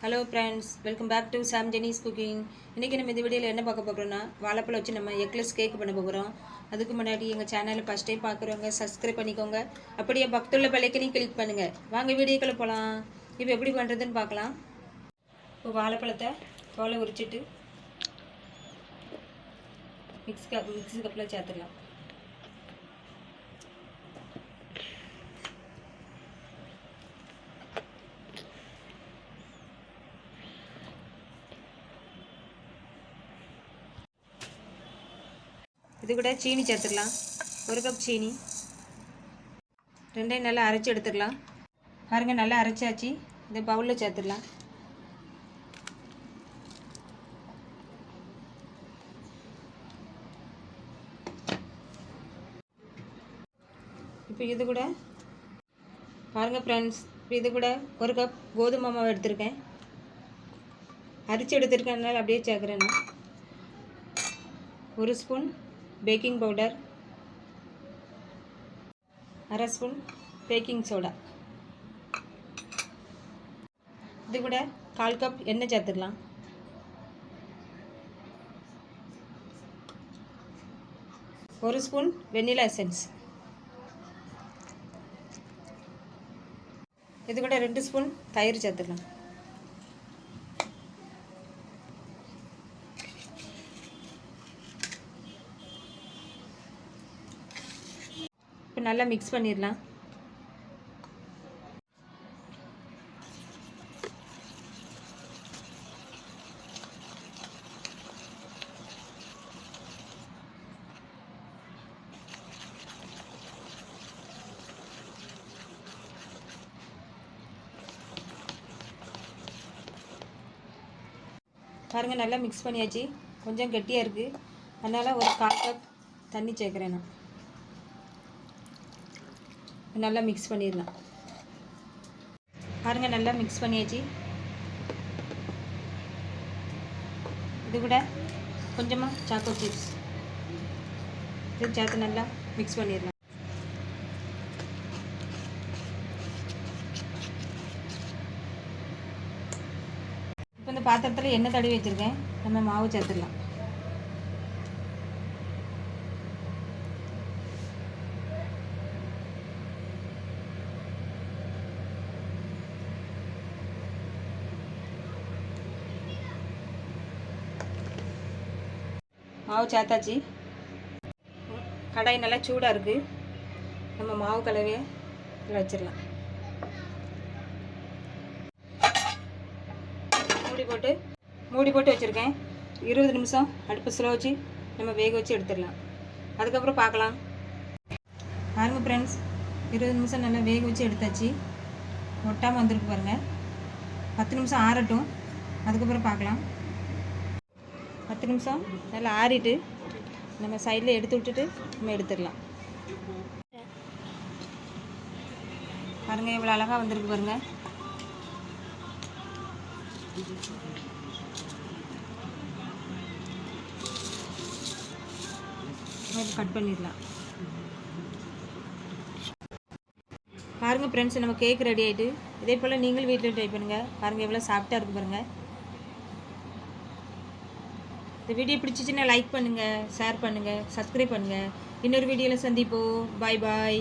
Hello friends, welcome back to jennis cooking. இன்றைக்கி நம்ம இந்த வீடியோவில் என்ன பார்க்க போகிறோன்னா, வாழைப்பழம் வச்சு நம்ம எக்லெஸ் கேக் பண்ண போகிறோம். அதுக்கு முன்னாடி எங்கள் சேனலை ஃபஸ்ட் டைம் பார்க்குறவங்க சப்ஸ்கிரைப் பண்ணிக்கோங்க. அப்படியே பக்கத்துள்ள பெல்லைக்கனையும் கிளிக் பண்ணுங்கள். வாங்க வீடியோக்குள்ளே போகலாம். இப்போ எப்படி பண்ணுறதுன்னு பார்க்கலாம். இப்போ வாழைப்பழத்தை தோலை உரிச்சிட்டு மிக்ஸி கப்பில் சேர்த்துடலாம். இது கூட சீனி சேர்த்துக்கலாம். 1 கப் சீனி. ரெண்டையும் நல்லா அரைச்சி எடுத்துடலாம். பாருங்கள், நல்லா அரைச்சாச்சு. இந்த பவுலில் சேர்த்துடலாம். இப்போ இது கூட பாருங்கள் ஃப்ரெண்ட்ஸ், இப்போ இது கூட 1 கப் கோதுமை மாவு எடுத்திருக்கேன். அரிச்சு எடுத்துருக்கேன்னால அப்படியே சேர்க்குறேன். 1 spoon baking powder, 1/2 spoon baking soda. இது கூட 1/4 கப் எண்ணெய் சேர்த்துடலாம். ஒரு ஸ்பூன் வெண்ணிலா எசன்ஸ். இது கூட 2 ஸ்பூன் தயிர் சேர்த்துடலாம். இப்போ நல்லா மிக்ஸ் பண்ணிடலாம். பாருங்கள், நல்லா மிக்ஸ் பண்ணியாச்சு. கொஞ்சம் கெட்டியாக இருக்குது, அதனால் ஒரு 1/4 கப் தண்ணி சேர்க்குறேன். நான் நல்லா மிக்ஸ் பண்ணிடலாம். பாருங்கள், நல்லா மிக்ஸ் பண்ணியாச்சு. இது கூட கொஞ்சமாக சாக்கோ சிப்ஸ் இது சேர்த்து நல்லா மிக்ஸ் பண்ணிடலாம். இப்போ இந்த பாத்திரத்தில் எண்ணெய் தடவி வச்சுருக்கேன். நம்ம மாவு சேர்த்துடலாம். மாவு சேர்த்தாச்சு. கடாய் நல்லா சூடாக இருக்குது. நம்ம மாவு கலவையை இதில் வச்சிடலாம். மூடி போட்டு வச்சுருக்கேன். 20 நிமிஷம் அடுப்பு ஸ்லோ வச்சு நம்ம வேக வச்சு எடுத்துடலாம். அதுக்கப்புறம் பார்க்கலாம். பாருங்கள் ஃப்ரெண்ட்ஸ், 20 நிமிஷம் நல்லா வேக வச்சு எடுத்தாச்சு. ஒட்டாமல் வந்துருக்கு பாருங்கள். 10 நிமிஷம் ஆறட்டும், அதுக்கப்புறம் பார்க்கலாம். 10 நிமிஷம் நல்லா ஆறிட்டு நம்ம சைடில் எடுத்து விட்டுட்டு நம்ம எடுத்துடலாம். பாருங்கள், எவ்வளோ அழகாக வந்திருக்கு பாருங்கள். கட் பண்ணிடலாம். பாருங்கள் ஃப்ரெண்ட்ஸ், நம்ம கேக் ரெடி ஆகிட்டு. இதே போல் நீங்களும் வீட்டில் ட்ரை பண்ணுங்கள். பாருங்கள், எவ்வளோ சாஃப்டாக இருக்குது பாருங்கள். இந்த வீடியோ பிடிச்சிச்சின்னா லைக் பண்ணுங்கள், ஷேர் பண்ணுங்கள், சப்ஸ்கிரைப் பண்ணுங்கள். இன்னொரு வீடியோவில் சந்திப்போம். பாய் பாய்.